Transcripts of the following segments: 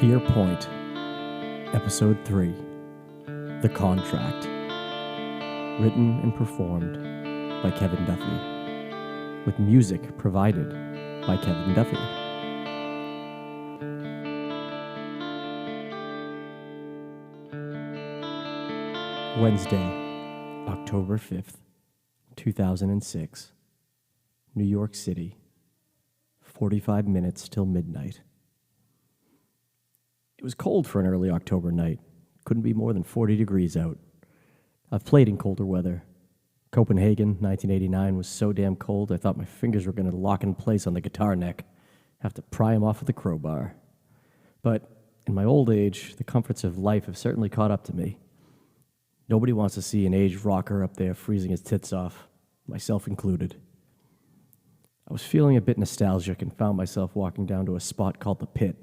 Fear Point, Episode 3, The Contract. Written and performed by Kevin Duffy, with music provided by Kevin Duffy. Wednesday, October 5th, 2006, New York City, 45 minutes till midnight. It was cold for an early October night. Couldn't be more than 40 degrees out. I've played in colder weather. Copenhagen, 1989, was so damn cold I thought my fingers were going to lock in place on the guitar neck. Have to pry them off with a crowbar. But in my old age, the comforts of life have certainly caught up to me. Nobody wants to see an aged rocker up there freezing his tits off, myself included. I was feeling a bit nostalgic and found myself walking down to a spot called The Pit.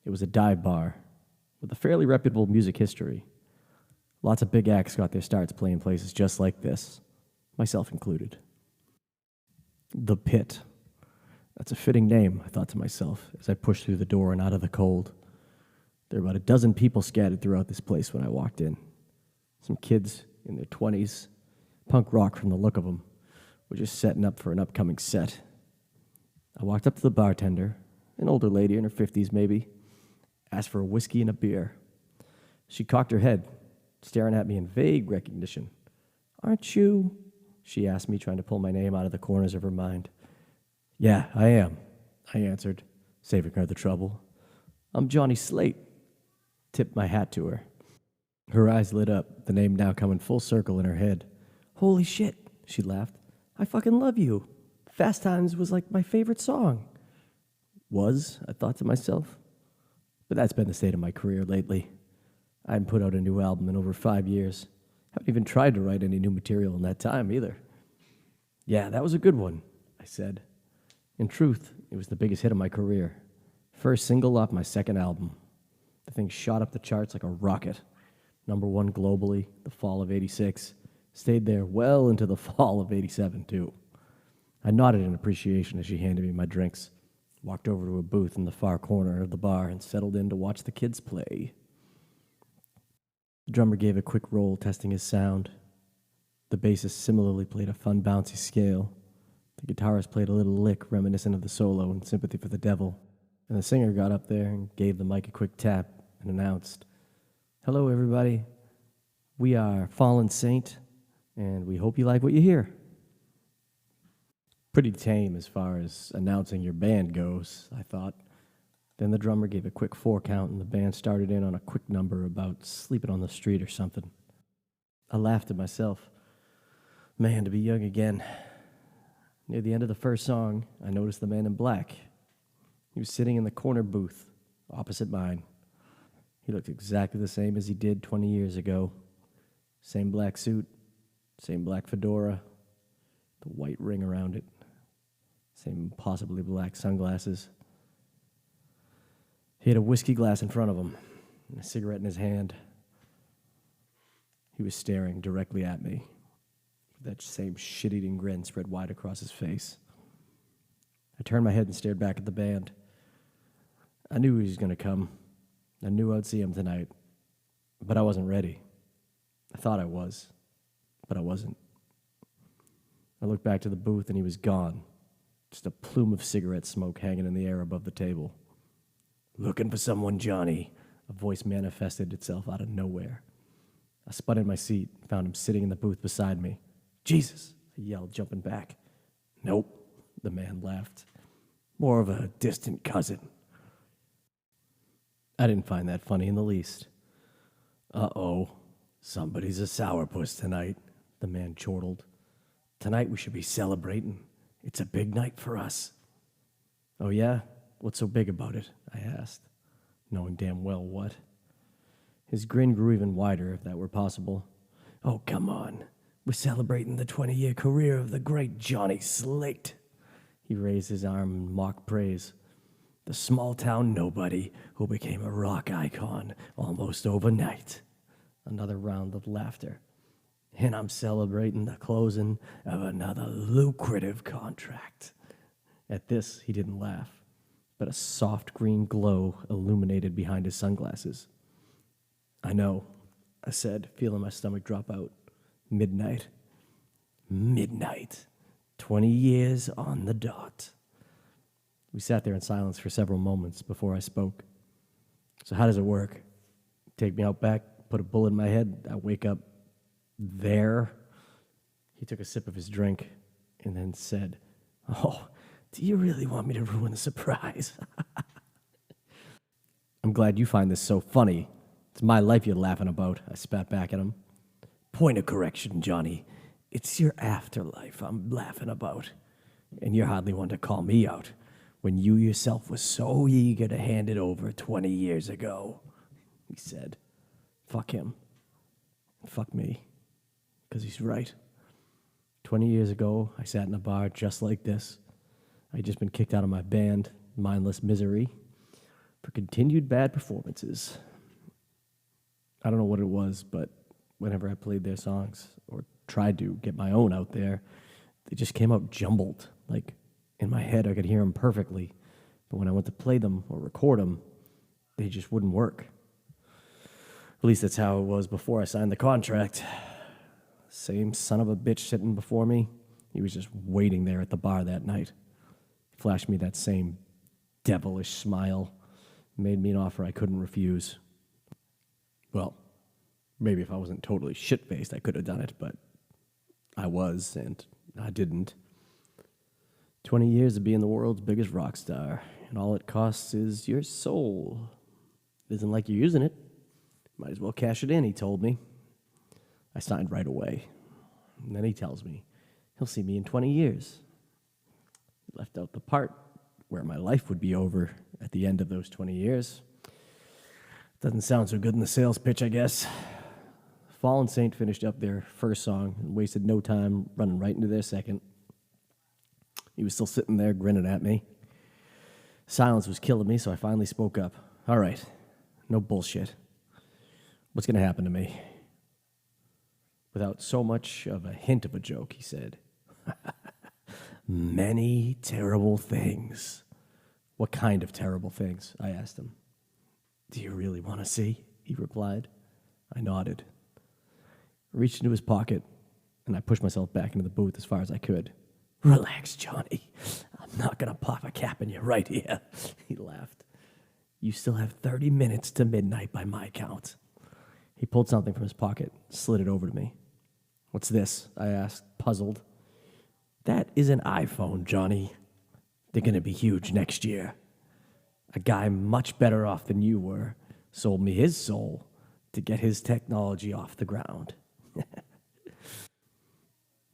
It was a dive bar with a fairly reputable music history. Lots of big acts got their starts playing places just like this, myself included. The Pit. That's a fitting name, I thought to myself as I pushed through the door and out of the cold. There were about a dozen people scattered throughout this place when I walked in. Some kids in their 20s, punk rock from the look of them, were just setting up for an upcoming set. I walked up to the bartender, an older lady in her 50s maybe, asked for a whiskey and a beer. She cocked her head, staring at me in vague recognition. "Aren't you?" she asked me, trying to pull my name out of the corners of her mind. "Yeah, I am," I answered, saving her the trouble. "I'm Johnny Slate." Tipped my hat to her. Her eyes lit up, the name now coming full circle in her head. "Holy shit," she laughed. "I fucking love you. Fast Times was like my favorite song." Was, I thought to myself. But that's been the state of my career lately. I hadn't put out a new album in over 5 years. Haven't even tried to write any new material in that time either. "Yeah, that was a good one," I said. In truth, it was the biggest hit of my career. First single off my second album. The thing shot up the charts like a rocket. #1 globally, the fall of '86. Stayed there well into the fall of '87, too. I nodded in appreciation as she handed me my drinks. Walked over to a booth in the far corner of the bar and settled in to watch the kids play. The drummer gave a quick roll, testing his sound. The bassist similarly played a fun, bouncy scale. The guitarist played a little lick reminiscent of the solo in Sympathy for the Devil. And the singer got up there and gave the mic a quick tap and announced, "Hello, everybody. We are Fallen Saint, and we hope you like what you hear." Pretty tame as far as announcing your band goes, I thought. Then the drummer gave a quick 4 count and the band started in on a quick number about sleeping on the street or something. I laughed at myself. Man, to be young again. Near the end of the first song, I noticed the man in black. He was sitting in the corner booth, opposite mine. He looked exactly the same as he did 20 years ago. Same black suit, same black fedora, the white ring around it. Same possibly black sunglasses. He had a whiskey glass in front of him and a cigarette in his hand. He was staring directly at me, with that same shit-eating grin spread wide across his face. I turned my head and stared back at the band. I knew he was going to come. I knew I'd see him tonight, but I wasn't ready. I thought I was, but I wasn't. I looked back to the booth and he was gone. Just a plume of cigarette smoke hanging in the air above the table. "Looking for someone, Johnny?" A voice manifested itself out of nowhere. I spun in my seat, found him sitting in the booth beside me. "Jesus!" I yelled, jumping back. "Nope," the man laughed. "More of a distant cousin." I didn't find that funny in the least. "Uh-oh, somebody's a sourpuss tonight," the man chortled. "Tonight we should be celebrating. It's a big night for us." "Oh yeah? What's so big about it?" I asked, knowing damn well what. His grin grew even wider, if that were possible. "Oh, come on. We're celebrating the 20-year career of the great Johnny Slate." He raised his arm in mock praise. "The small-town nobody who became a rock icon almost overnight." Another round of laughter. "And I'm celebrating the closing of another lucrative contract." At this, he didn't laugh. but a soft green glow illuminated behind his sunglasses. I know, I said, feeling my stomach drop out. Midnight. Midnight. 20 years on the dot. We sat there in silence for several moments before I spoke. So how does it work? Take me out back, put a bullet in my head, I wake up there? He took a sip of his drink and then said, "Oh, do you really want me to ruin the surprise?" "I'm glad you find this so funny. It's my life you're laughing about," I spat back at him. "Point of correction, Johnny. It's your afterlife I'm laughing about. And you're hardly one to call me out when you yourself was so eager to hand it over 20 years ago," he said. Fuck him. Fuck me. 'Cause he's right. 20 years ago, I sat in a bar just like this. I'd just been kicked out of my band, Mindless Misery, for continued bad performances. I don't know what it was, but whenever I played their songs or tried to get my own out there, they just came out jumbled. Like, in my head, I could hear them perfectly, but when I went to play them or record them, they just wouldn't work. At least that's how it was before I signed the contract. Same son of a bitch sitting before me, he was just waiting there at the bar that night. He flashed me that same devilish smile, made me an offer I couldn't refuse. Well, maybe if I wasn't totally shit-faced, I could have done it, but I was, and I didn't. 20 years of being the world's biggest rock star, and all it costs is your soul. It isn't like you're using it. Might as well cash it in, he told me. I signed right away. And then he tells me he'll see me in 20 years. He left out the part where my life would be over at the end of those 20 years. Doesn't sound so good in the sales pitch, I guess. Fallen Saint finished up their first song and wasted no time running right into their second. He was still sitting there grinning at me. Silence was killing me, so I finally spoke up. "All right, no bullshit. What's going to happen to me?" Without so much of a hint of a joke, he said, "Many terrible things." "What kind of terrible things?" I asked him. "Do you really want to see?" he replied. I nodded. I reached into his pocket, and I pushed myself back into the booth as far as I could. "Relax, Johnny. I'm not going to pop a cap in you right here," he laughed. "You still have 30 minutes to midnight by my count." He pulled something from his pocket, slid it over to me. "What's this?" I asked, puzzled. "That is an iPhone, Johnny. They're going to be huge next year. A guy much better off than you were sold me his soul to get his technology off the ground."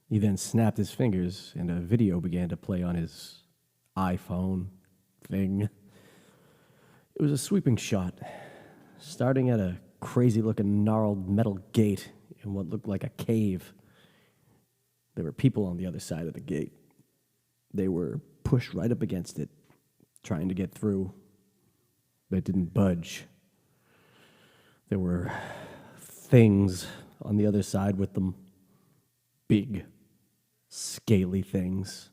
He then snapped his fingers, and a video began to play on his iPhone thing. It was a sweeping shot, starting at a crazy-looking gnarled metal gate in what looked like a cave. There were people on the other side of the gate. They were pushed right up against it, trying to get through, but it didn't budge. There were things on the other side with them. Big, scaly things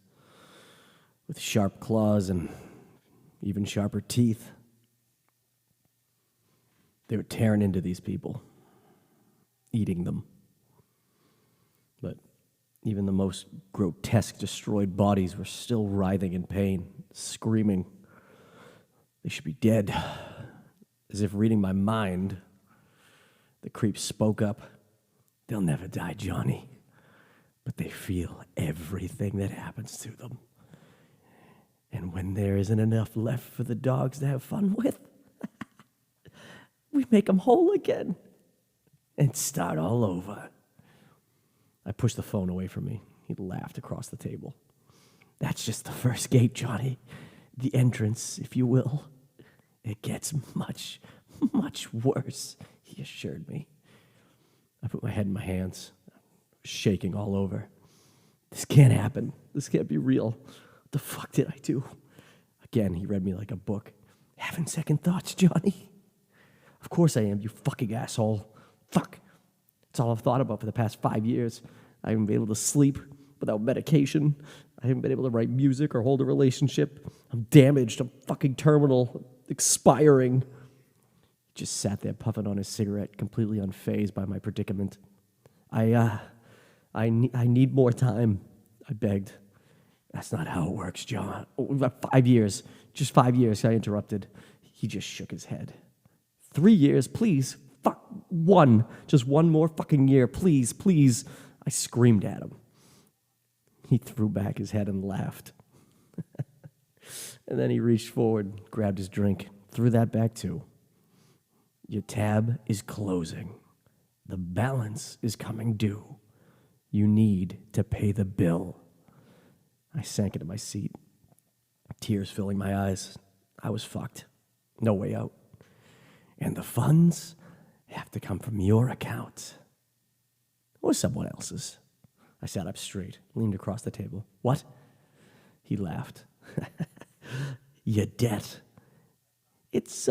with sharp claws and even sharper teeth. They were tearing into these people, eating them. But even the most grotesque, destroyed bodies were still writhing in pain, screaming. They should be dead. As if reading my mind, the creep spoke up. "They'll never die, Johnny, but they feel everything that happens to them. And when there isn't enough left for the dogs to have fun with, we make them whole again and start all over." I pushed the phone away from me. He laughed across the table. "That's just the first gate, Johnny. The entrance, if you will. It gets much, much worse," he assured me. I put my head in my hands, shaking all over. "This can't happen. This can't be real. What the fuck did I do?" Again, he read me like a book. "Having second thoughts, Johnny?" "Of course I am, you fucking asshole. Fuck. It's all I've thought about for the past 5 years. I haven't been able to sleep without medication. I haven't been able to write music or hold a relationship. I'm damaged. I'm fucking terminal, expiring. He just sat there puffing on his cigarette, completely unfazed by my predicament. I need more time, I begged. That's not how it works, John. 5 years. Just 5 years, I interrupted. He just shook his head. 3 years, please. Fuck, one. Just one more fucking year, please, please. I screamed at him. He threw back his head and laughed. And then he reached forward, grabbed his drink, threw that back too. Your tab is closing. The balance is coming due. You need to pay the bill. I sank into my seat, tears filling my eyes. I was fucked. No way out. And the funds have to come from your account. Or someone else's. I sat up straight, leaned across the table. What? He laughed. Your debt. It's,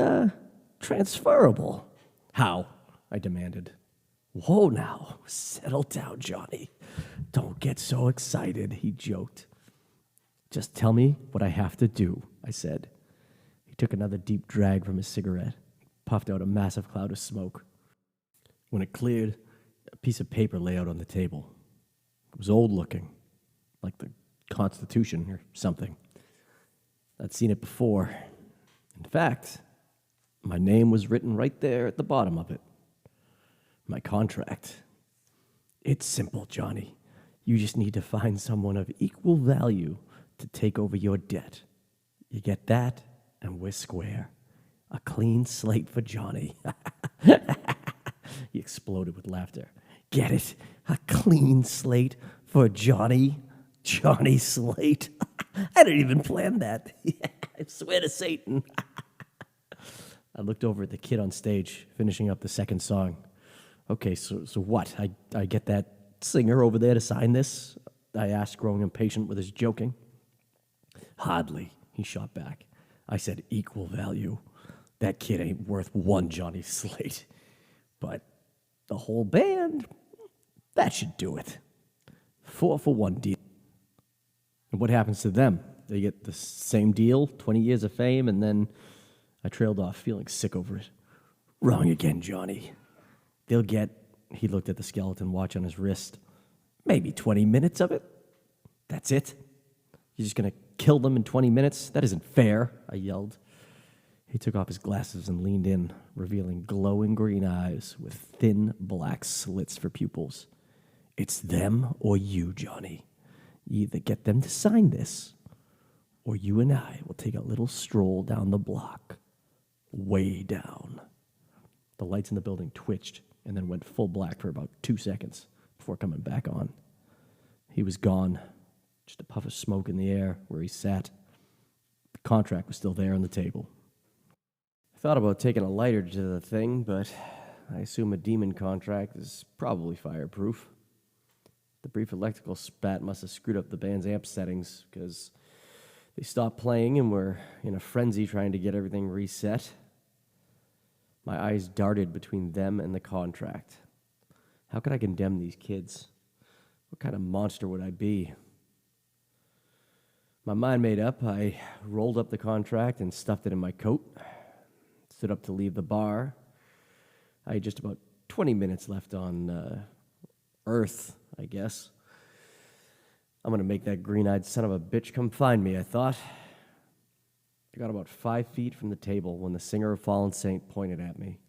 transferable. How? I demanded. Whoa now, settle down, Johnny. Don't get so excited, he joked. Just tell me what I have to do, I said. He took another deep drag from his cigarette, puffed out a massive cloud of smoke. When it cleared, a piece of paper lay out on the table. It was old looking, like the Constitution or something. I'd seen it before. In fact, my name was written right there at the bottom of it. My contract. It's simple, Johnny. You just need to find someone of equal value to take over your debt. You get that, and we're square. A clean slate for Johnny. He exploded with laughter. Get it? A clean slate for Johnny? Johnny Slate? I didn't even plan that. I swear to Satan. I looked over at the kid on stage, finishing up the second song. Okay, so what? I get that singer over there to sign this? I asked, growing impatient with his joking. Hardly, he shot back. I said equal value. That kid ain't worth one Johnny Slate. But the whole band, that should do it. 4-for-1 deal. And what happens to them? They get the same deal, 20 years of fame, and then I trailed off, feeling sick over it. Wrong again, Johnny. They'll get, he looked at the skeleton watch on his wrist, maybe 20 minutes of it. That's it? You're just going to kill them in 20 minutes? That isn't fair, I yelled. He took off his glasses and leaned in, revealing glowing green eyes with thin black slits for pupils. It's them or you, Johnny. You either get them to sign this, or you and I will take a little stroll down the block. Way down. The lights in the building twitched and then went full black for about 2 seconds before coming back on. He was gone, just a puff of smoke in the air where he sat. The contract was still there on the table. I thought about taking a lighter to the thing, but I assume a demon contract is probably fireproof. The brief electrical spat must have screwed up the band's amp settings because they stopped playing and were in a frenzy trying to get everything reset. My eyes darted between them and the contract. How could I condemn these kids? What kind of monster would I be? My mind made up, I rolled up the contract and stuffed it in my coat. Stood up to leave the bar. I had just about 20 minutes left on Earth, I guess. I'm going to make that green-eyed son of a bitch come find me, I thought. I got about 5 feet from the table when the singer of Fallen Saint pointed at me.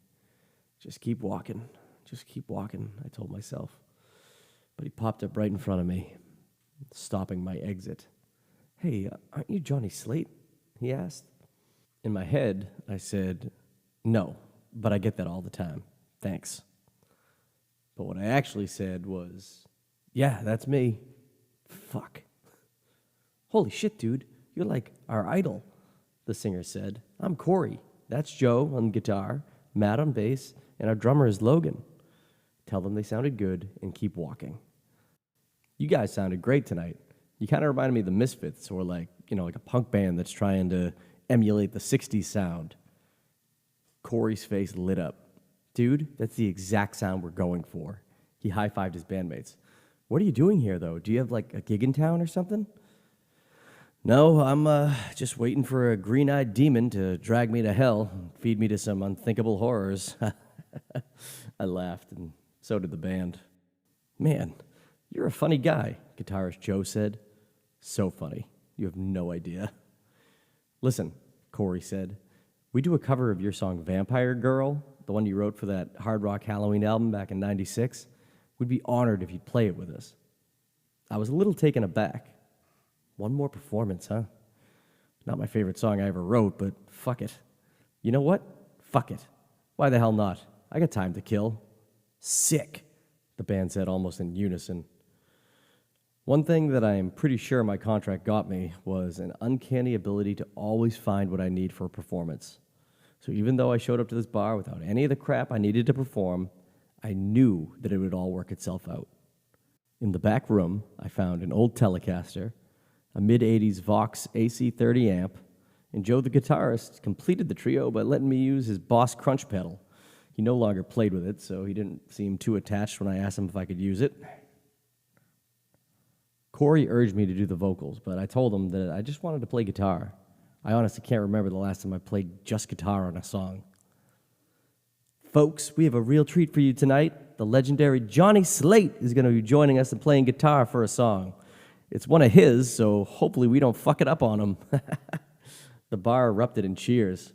Just keep walking, I told myself. But he popped up right in front of me, stopping my exit. Hey, aren't you Johnny Slate? He asked. In my head, I said, no, but I get that all the time. Thanks. But what I actually said was, yeah, that's me. Fuck. Holy shit, dude. You're like our idol, the singer said. I'm Corey. That's Joe on guitar, Matt on bass, and our drummer is Logan. Tell them they sounded good and keep walking. You guys sounded great tonight. You kind of reminded me of the Misfits, or like a punk band that's trying to emulate the 60s sound. Corey's face lit up. Dude, that's the exact sound we're going for. He high-fived his bandmates. What are you doing here, though? Do you have, like, a gig in town or something? No, I'm just waiting for a green-eyed demon to drag me to hell and feed me to some unthinkable horrors. I laughed, and so did the band. Man, you're a funny guy, guitarist Joe said. So funny. You have no idea. Listen, Corey said, we do a cover of your song Vampire Girl, the one you wrote for that hard rock Halloween album back in '96. We'd be honored if you'd play it with us. I was a little taken aback. One more performance, huh? Not my favorite song I ever wrote, but fuck it. You know what? Fuck it. Why the hell not? I got time to kill. Sick, the band said almost in unison. One thing that I am pretty sure my contract got me was an uncanny ability to always find what I need for a performance. So even though I showed up to this bar without any of the crap I needed to perform, I knew that it would all work itself out. In the back room, I found an old Telecaster, a mid-'80s Vox AC30 amp, and Joe the guitarist completed the trio by letting me use his Boss Crunch pedal. He no longer played with it, so he didn't seem too attached when I asked him if I could use it. Corey urged me to do the vocals, but I told him that I just wanted to play guitar. I honestly can't remember the last time I played just guitar on a song. Folks, we have a real treat for you tonight. The legendary Johnny Slate is going to be joining us and playing guitar for a song. It's one of his, so hopefully we don't fuck it up on him. The bar erupted in cheers.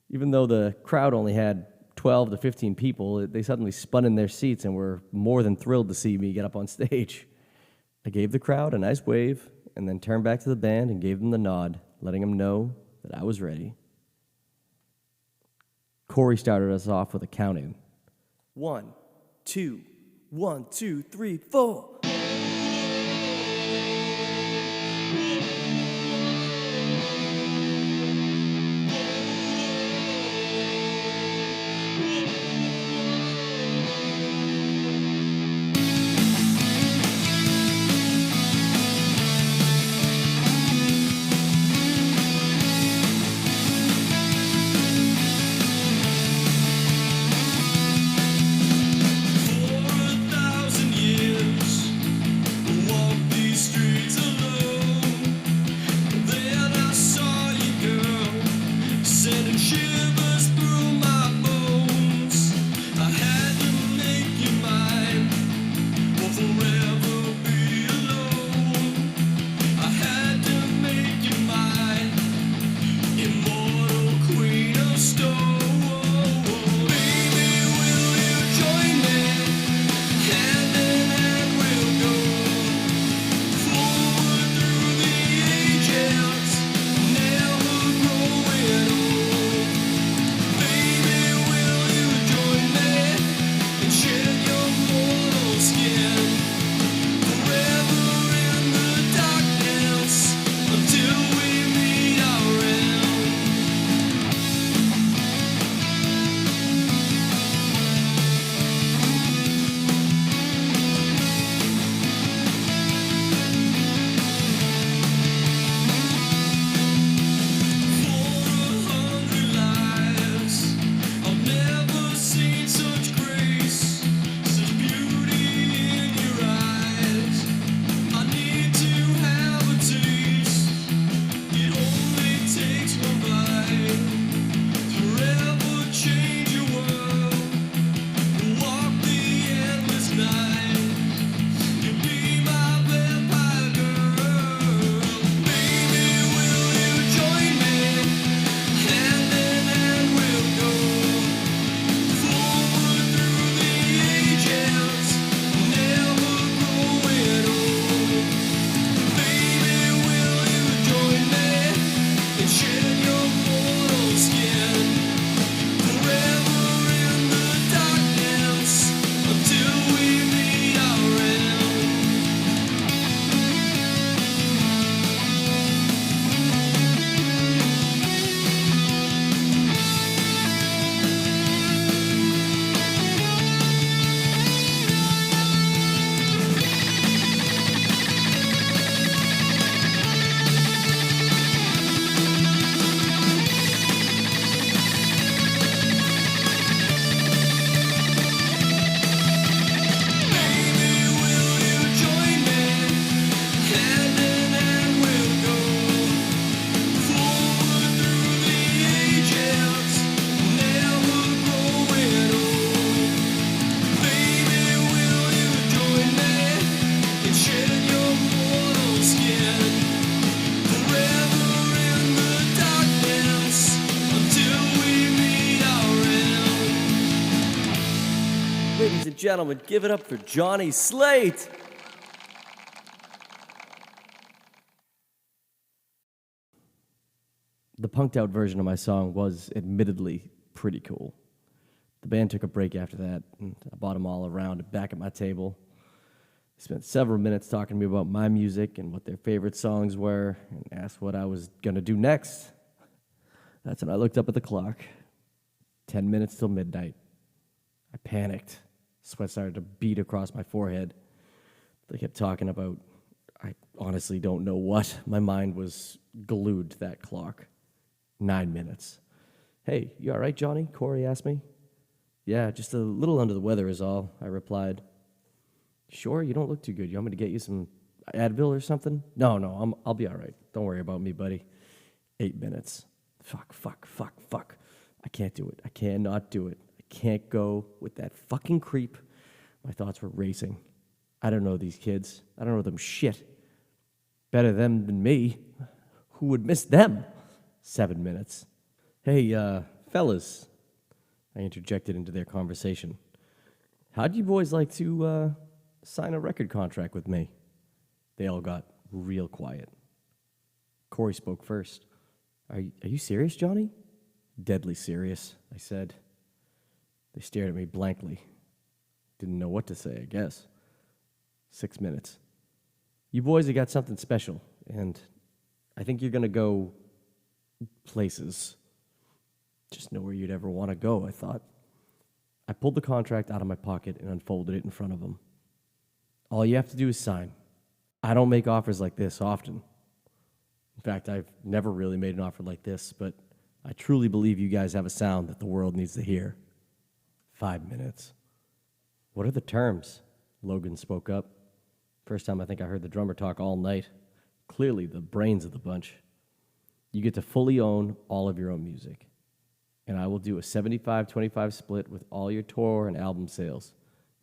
Even though the crowd only had 12 to 15 people, they suddenly spun in their seats and were more than thrilled to see me get up on stage. I gave the crowd a nice wave and then turned back to the band and gave them the nod, letting them know that I was ready. Corey started us off with a count-in. 1, 2, 1, 2, 3, 4. For 1,000 years gentlemen, give it up for Johnny Slate. The punked out version of my song was admittedly pretty cool. The band took a break after that, and I brought them all around back at my table. They spent several minutes talking to me about my music and what their favorite songs were, and asked what I was going to do next. That's when I looked up at the clock. 10 minutes till midnight. I panicked. Sweat started to bead across my forehead. They kept talking about, I honestly don't know what. My mind was glued to that clock. 9 minutes. Hey, you all right, Johnny? Corey asked me. Yeah, just a little under the weather is all, I replied. Sure, you don't look too good. You want me to get you some Advil or something? No, I'll be all right. Don't worry about me, buddy. 8 minutes. Fuck. I can't do it. I cannot do it. I can't go with that fucking creep. My thoughts were racing. I don't know these kids. I don't know them shit. Better them than me. Who would miss them? 7 minutes. Hey, fellas, I interjected into their conversation. How'd you boys like to sign a record contract with me? They all got real quiet. Corey spoke first. Are you serious, Johnny? Deadly serious, I said. They stared at me blankly. Didn't know what to say, I guess. 6 minutes. You boys have got something special, and I think you're going to go places. Just nowhere you'd ever want to go, I thought. I pulled the contract out of my pocket and unfolded it in front of them. All you have to do is sign. I don't make offers like this often. In fact, I've never really made an offer like this, but I truly believe you guys have a sound that the world needs to hear. 5 minutes. What are the terms? Logan spoke up. First time I think I heard the drummer talk all night. Clearly the brains of the bunch. You get to fully own all of your own music. And I will do a 75-25 split with all your tour and album sales.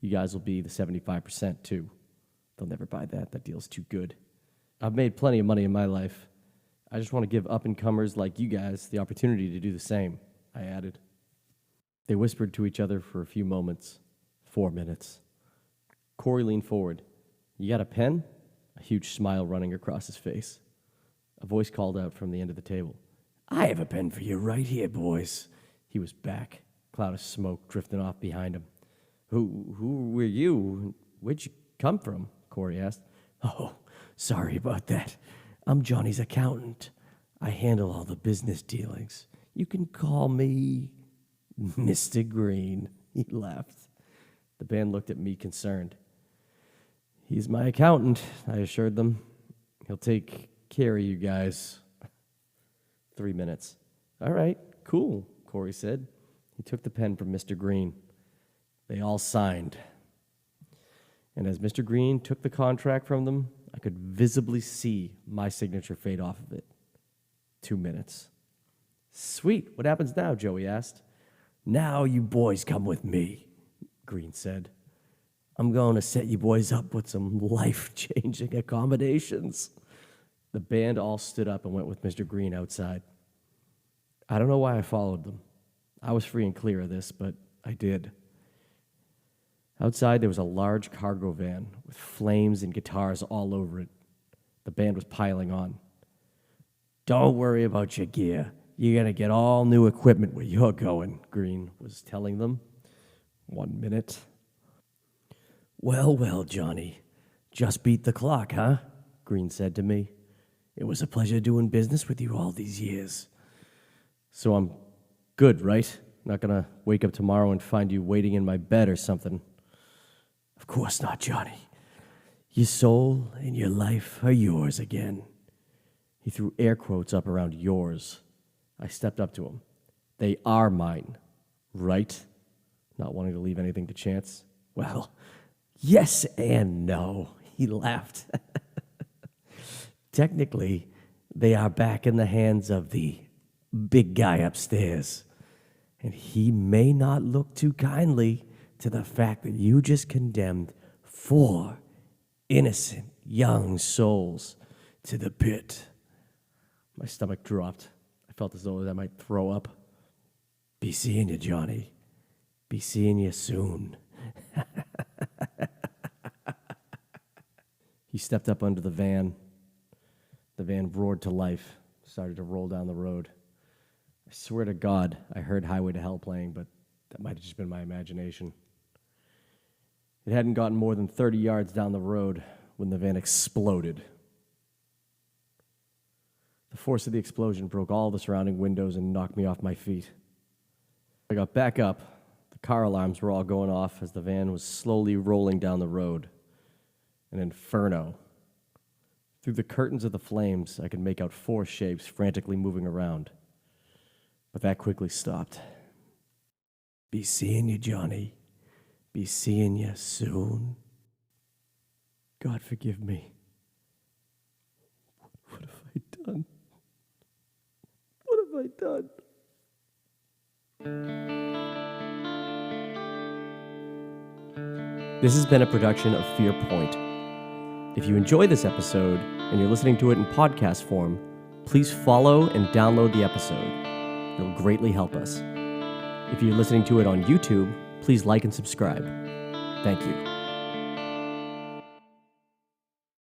You guys will be the 75% too. They'll never buy that. That deal's too good. I've made plenty of money in my life. I just want to give up-and-comers like you guys the opportunity to do the same, I added. They whispered to each other for a few moments. 4 minutes. Corey leaned forward. You got a pen? A huge smile running across his face. A voice called out from the end of the table. I have a pen for you right here, boys. He was back. A cloud of smoke drifting off behind him. Who were you? Where'd you come from? Corey asked. Oh, sorry about that. I'm Johnny's accountant. I handle all the business dealings. You can call me Mr. Green. He laughed. The band looked at me concerned. He's my accountant, I assured them. He'll take care of you guys. 3 minutes. All right, cool, Corey said. He took the pen from Mr. Green. They all signed. And as Mr. Green took the contract from them, I could visibly see my signature fade off of it. 2 minutes. Sweet, what happens now, Joey asked. Now you boys come with me, Green said. I'm going to set you boys up with some life-changing accommodations. The band all stood up and went with Mr. Green outside. I don't know why I followed them. I was free and clear of this, but I did. Outside, there was a large cargo van with flames and guitars all over it. The band was piling on. Don't worry about your gear. You're going to get all new equipment where you're going, Green was telling them. 1 minute. Well, Johnny. Just beat the clock, huh? Green said to me. It was a pleasure doing business with you all these years. So I'm good, right? Not going to wake up tomorrow and find you waiting in my bed or something. Of course not, Johnny. Your soul and your life are yours again. He threw air quotes up around yours. I stepped up to him. They are mine, right? Not wanting to leave anything to chance. Well, yes and no, he laughed. Technically, they are back in the hands of the big guy upstairs. And he may not look too kindly to the fact that you just condemned 4 innocent young souls to the pit. My stomach dropped. I felt as though I might throw up. Be seeing you, Johnny. Be seeing you soon. He stepped up under the van. The van roared to life, started to roll down the road. I swear to God, I heard Highway to Hell playing, but that might have just been my imagination. It hadn't gotten more than 30 yards down the road when the van exploded. The force of the explosion broke all the surrounding windows and knocked me off my feet. I got back up. The car alarms were all going off as the van was slowly rolling down the road. An inferno. Through the curtains of the flames, I could make out 4 shapes frantically moving around. But that quickly stopped. Be seeing you, Johnny. Be seeing you soon. God forgive me. What have I done? What have I done? This has been a production of Fear Point. If you enjoy this episode and you're listening to it in podcast form, please follow and download the episode. It'll greatly help us. If you're listening to it on YouTube, please like and subscribe. Thank you.